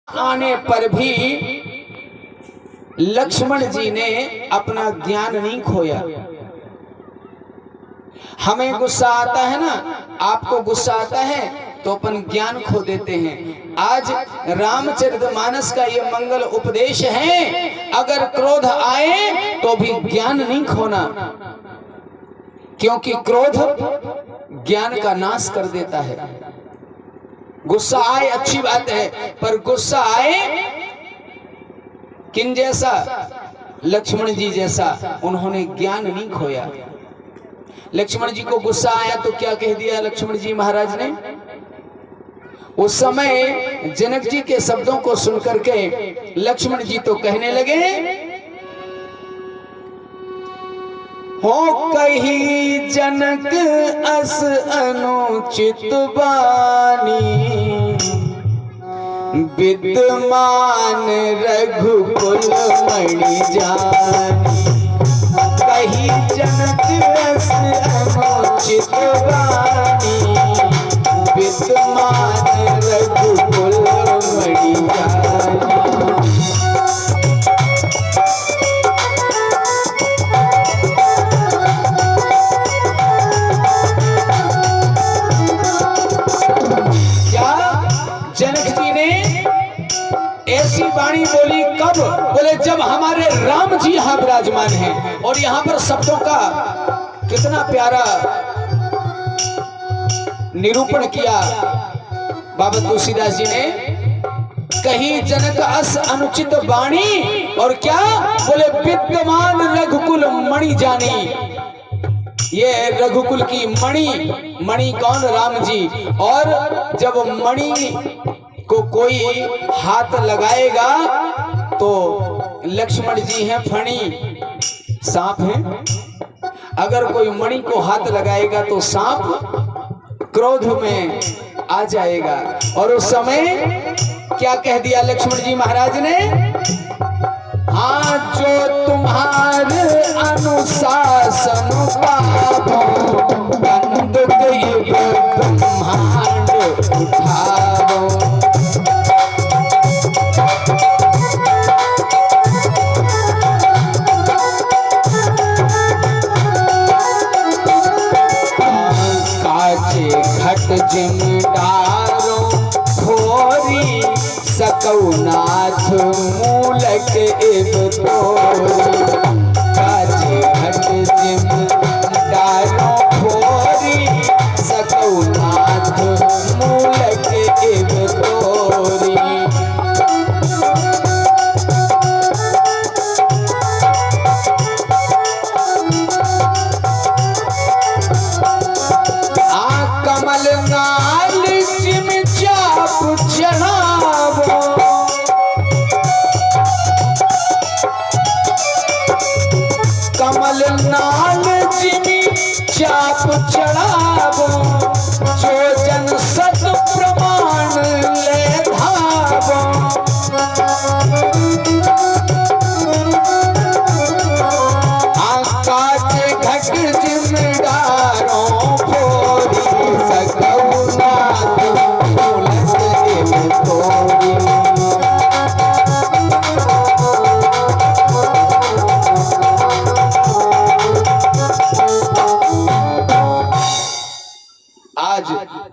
आने पर भी लक्ष्मण जी ने अपना ज्ञान नहीं खोया। हमें गुस्सा आता है ना, आपको गुस्सा आता है तो अपन ज्ञान खो देते हैं। आज रामचरितमानस का ये मंगल उपदेश है, अगर क्रोध आए तो भी ज्ञान नहीं खोना, क्योंकि क्रोध ज्ञान का नाश कर देता है। गुस्सा आए अच्छी बात है, पर गुस्सा आए किन जैसा? लक्ष्मण जी जैसा। उन्होंने ज्ञान नहीं खोया। लक्ष्मण जी को गुस्सा आया तो क्या कह दिया लक्ष्मण जी महाराज ने? उस समय जनक जी के शब्दों को सुनकर के लक्ष्मण जी तो कहने लगे, हो कही जनक अस अनुचित बानी, विद्यमान रघुकुल मणि जानी। कही जनक अस अनुचित बानी, विद्यमान रघुकुल मणि जानी। ऐसी वाणी बोली कब? बोले जब हमारे राम जी यहाँ विराजमान हैं। और यहाँ पर शब्दों का कितना प्यारा निरूपण किया बाबा तुलसीदास जी ने। कहीं जनक अस अनुचित वाणी, और क्या बोले? विद्यमान रघुकुल मणि जानी। ये रघुकुल की मणि, मणि कौन? राम जी। और जब मणि को कोई हाथ लगाएगा तो लक्ष्मण जी हैं फणी, सांप हैं। अगर कोई मणि को हाथ लगाएगा तो सांप क्रोध में आ जाएगा। और उस समय क्या कह दिया लक्ष्मण जी महाराज ने? हाँ, जो तुम्हारे अनुशासन पावो, बंदूक ब्रह्मांड उठावो। घट जिमदारो थोरी, सकौ नाथ मूलक इब तोरी। काजे घट जिमदारो थोरी, सकौ नाथ मूलक इब तोरी। कमल नाल जिम चाप चढ़ावो, कमल नाल जिम चाप चढ़ावो। जो जन सत प्रमाण ले धावो। आकाश घट जिमदारो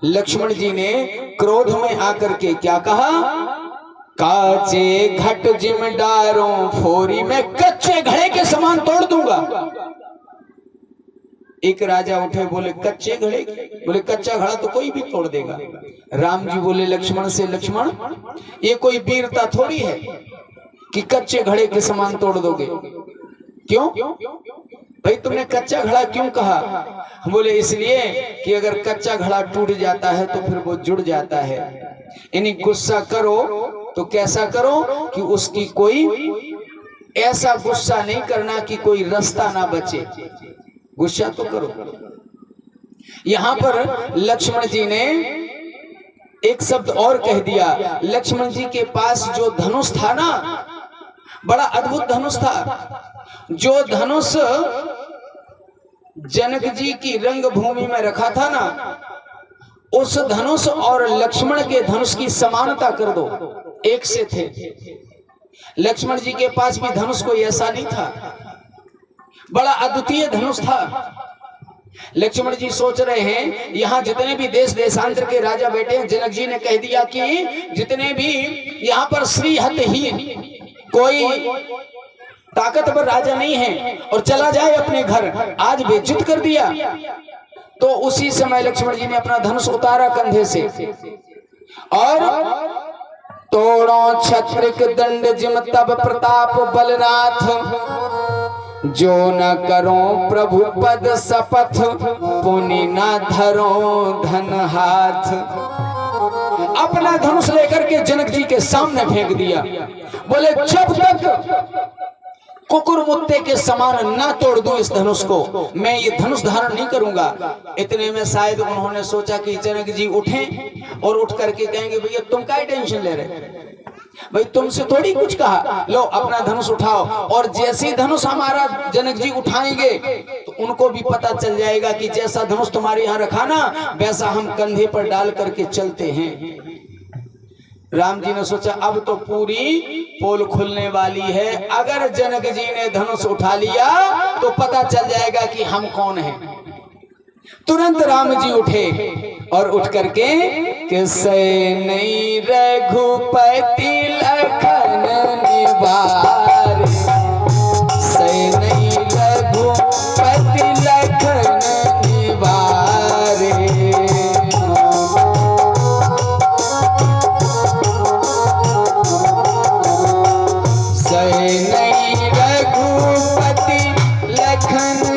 लक्ष्मण जी ने क्रोध में आकर के क्या कहा? काचे घट जिमदारों फोरी, मैं कच्चे घड़े के समान तोड़ दूंगा। एक राजा उठे बोले कच्चे घड़े? बोले कच्चा घड़ा तो कोई भी तोड़ देगा। राम जी बोले लक्ष्मण से, लक्ष्मण ये कोई वीरता थोड़ी है कि कच्चे घड़े के समान तोड़ दोगे। क्यों भाई, तुमने कच्चा घड़ा क्यों कहा? बोले इसलिए कि अगर कच्चा घड़ा टूट जाता है तो फिर वो जुड़ जाता है। यानी गुस्सा करो तो कैसा करो कि उसकी कोई ऐसा गुस्सा नहीं करना कि कोई रास्ता ना बचे। गुस्सा तो करो। यहां पर लक्ष्मण जी ने एक शब्द और कह दिया। लक्ष्मण जी के पास जो धनुष था ना, बड़ा अद्भुत धनुष था। जो धनुष जनक जी की रंगभूमि में रखा था ना, उस धनुष और लक्ष्मण के धनुष की समानता कर दो। एक से थे। लक्ष्मण जी के पास भी धनुष कोई ऐसा नहीं था, बड़ा अद्वितीय धनुष था। लक्ष्मण जी सोच रहे हैं यहाँ जितने भी देश देशांतर के राजा बैठे हैं, जनक जी ने कह दिया कि जितने भी यहाँ पर श्रीहतहीन कोई ताकतवर राजा नहीं है और चला जाए अपने घर, आज बेइज्जत कर दिया। तो उसी समय लक्ष्मण जी ने अपना धनुष उतारा कंधे से और तोड़ो छत्रिक दंड जिम तब प्रताप बलनाथ, जो न करो प्रभु पद शपथ, पुनि न धरो धन हाथ। अपना धनुष लेकर के जनक जी के सामने फेंक दिया। बोले जब तक कुकुर मुत्ते के समान ना तोड़ दूं इस धनुष को, मैं ये धनुष धारण नहीं करूंगा। इतने में शायद उन्होंने सोचा कि जनक जी उठें और उठ करके कहेंगे भैया तुम क्या टेंशन ले रहे, भाई तुमसे थोड़ी कुछ कहा, लो अपना धनुष उठाओ। और जैसे ही धनुष हमारा जनक जी उठाएंगे तो उनको भी पता चल जाएगा कि जैसा धनुष तुम्हारे यहाँ रखा ना वैसा हम कंधे पर डाल करके चलते हैं। राम जी ने सोचा अब तो पूरी पोल खुलने वाली है, अगर जनक जी ने धनुष उठा लिया तो पता चल जाएगा कि हम कौन हैं। तुरंत राम जी उठे और उठ करके कि सैनी रघुपति लखन निवार, सैनी रघुपति लखन निवार, सैनी रघुपति लखन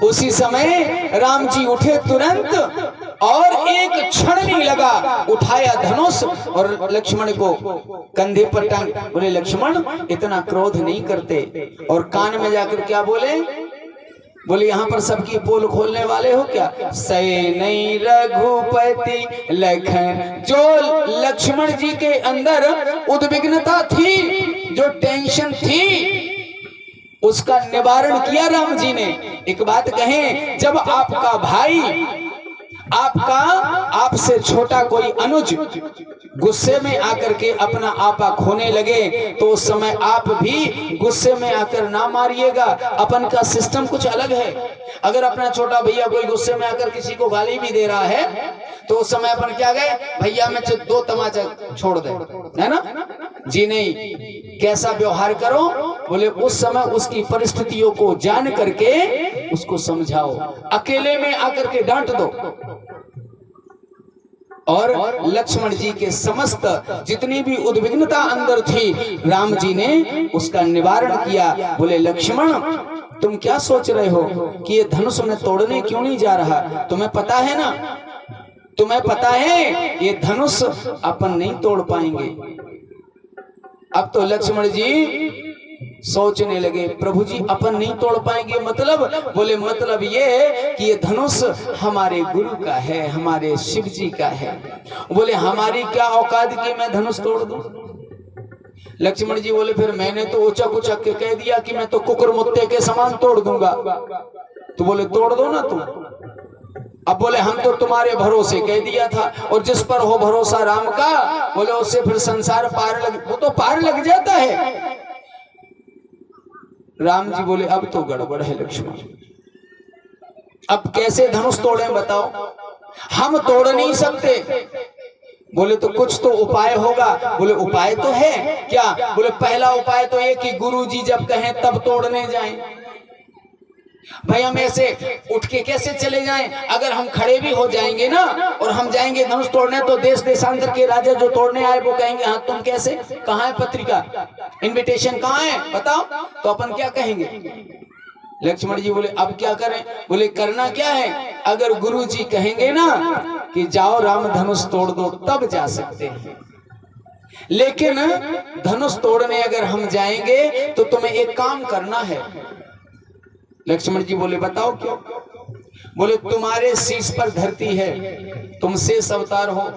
उसी समय राम जी उठे तुरंत और एक क्षण नहीं लगा, उठाया धनुष और लक्ष्मण को कंधे पर टांग। बोले लक्ष्मण इतना क्रोध नहीं करते। और कान में जाकर क्या बोले, बोले यहाँ पर सबकी पोल खोलने वाले हो क्या। सैनी रघुपति लखन, जो लक्ष्मण जी के अंदर उद्विग्नता थी, जो टेंशन थी, उसका निवारण किया राम जी ने। एक बात कहें, जब आपका भाई, आपका आपसे छोटा कोई अनुज गुस्से में आकर के अपना आपा खोने लगे तो उस समय आप भी गुस्से में आकर ना मारिएगा। अपन का सिस्टम कुछ अलग है। अगर अपना छोटा भैया कोई गुस्से में आकर किसी को गाली भी दे रहा है तो उस समय अपन क्या गए, भैया में 2 तमाचा छोड़ दे, है ना जी। नहीं, कैसा व्यवहार करो, बोले उस समय उसकी परिस्थितियों को जान करके उसको समझाओ, अकेले में आकर के डांट दो। और लक्ष्मण जी के समस्त जितनी भी उद्विग्नता अंदर थी राम जी ने उसका निवारण किया। बोले लक्ष्मण तुम क्या सोच रहे हो कि ये धनुष मैं तोड़ने क्यों नहीं जा रहा, तुम्हें पता है ना, तुम्हें पता है ये धनुष अपन नहीं तोड़ पाएंगे। अब तो लक्ष्मण जी सोचने लगे, प्रभु जी अपन नहीं तोड़ पाएंगे मतलब, बोले मतलब ये कि ये धनुष हमारे गुरु का है, हमारे शिव जी का है। बोले हमारी क्या औकात की मैं धनुष तोड़ दूं। लक्ष्मण जी बोले फिर मैंने तो ऊंचा उचक के कह दिया कि मैं तो कुकुर मुत्ते के समान तोड़ दूंगा। तो बोले तोड़ दो ना तुम। अब बोले हम तो तुम्हारे भरोसे कह दिया था, और जिस पर हो भरोसा राम का, बोले उससे फिर संसार पार लग, वो तो पार लग जाता है। राम जी बोले अब तो गड़बड़ है लक्ष्मण, अब कैसे धनुष तोड़े बताओ, हम तोड़ नहीं सकते। बोले तो कुछ तो उपाय होगा। बोले उपाय तो है क्या। बोले पहला उपाय तो ये कि गुरुजी जब कहें तब तोड़ने जाएं। भाई हम ऐसे उठ के कैसे चले जाएं, अगर हम खड़े भी हो जाएंगे ना और हम जाएंगे धनुष तोड़ने तो देश देशांतर के राजा जो तोड़ने आए वो कहेंगे हाँ तुम कैसे, कहाँ है पत्रिका, इनविटेशन कहाँ है बताओ, तो अपन क्या कहेंगे। लक्ष्मण जी बोले अब क्या करें। बोले करना क्या है, अगर गुरु जी कहेंगे ना कि जाओ राम धनुष तोड़ दो तब जा सकते हैं। लेकिन धनुष तोड़ने अगर हम जाएंगे तो तुम्हें एक काम करना है। लक्ष्मण जी बोले बताओ क्यों? बोले तुम्हारे शीश पर धरती है, तुम शेष अवतार हो।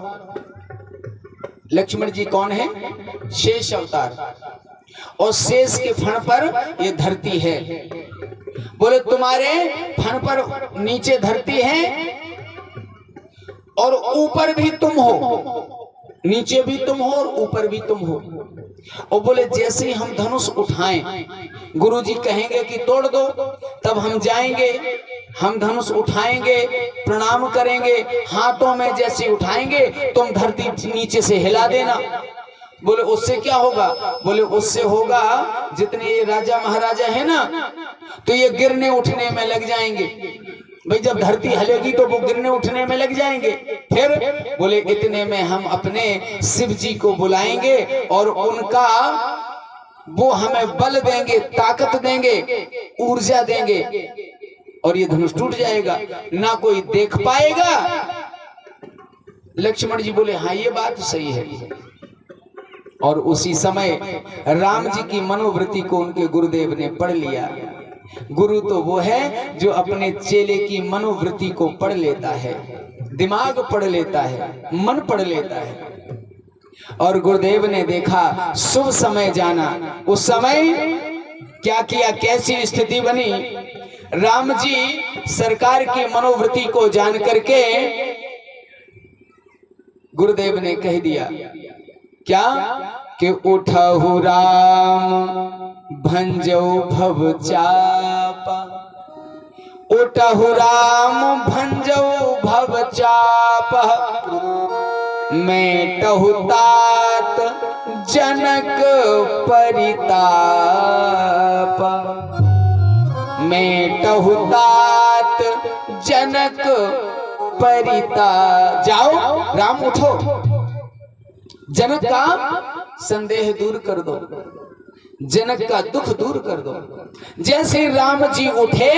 लक्ष्मण जी कौन है? शेष अवतार। और शेष के फण पर ये धरती है। बोले तुम्हारे फण पर नीचे धरती है और ऊपर भी तुम हो, नीचे भी तुम हो और ऊपर भी तुम हो। और बोले जैसे ही हम धनुष उठाएं, गुरुजी कहेंगे कि तोड़ दो, तब हम जाएंगे, हम धनुष उठाएंगे, प्रणाम करेंगे, हाथों में जैसे उठाएंगे तुम धरती नीचे से हिला देना। बोले उससे क्या होगा? बोले उससे होगा जितने ये राजा महाराजा है ना, तो ये गिरने उठने में लग जाएंगे। भाई जब धरती हिलेगी तो वो गिरने उठने में लग जाएंगे। फिर बोले इतने में हम अपने शिव जी को बुलाएंगे और उनका वो हमें बल देंगे, ताकत देंगे, ऊर्जा देंगे और ये धनुष टूट जाएगा, ना कोई देख पाएगा। लक्ष्मण जी बोले हाँ ये बात सही है। और उसी समय राम जी की मनोवृत्ति को उनके गुरुदेव ने पढ़ लिया। गुरु तो वो है जो अपने चेले की मनोवृत्ति को पढ़ लेता है, दिमाग पढ़ लेता है, मन पढ़ लेता है। और गुरुदेव ने देखा शुभ समय जाना, उस समय क्या किया, कैसी स्थिति बनी। राम जी सरकार की मनोवृत्ति को जान करके गुरुदेव ने कह दिया क्या कि उठहु राम भंजौ भव चापा, उठहु राम भंजौ भव चापा, मेटहु तात जनक परिताप, मेटहु तात जनक परिताप। जाओ राम उठो, जनक का संदेह दूर कर दो, जनक का दुख दूर कर दो। जैसे राम जी उठे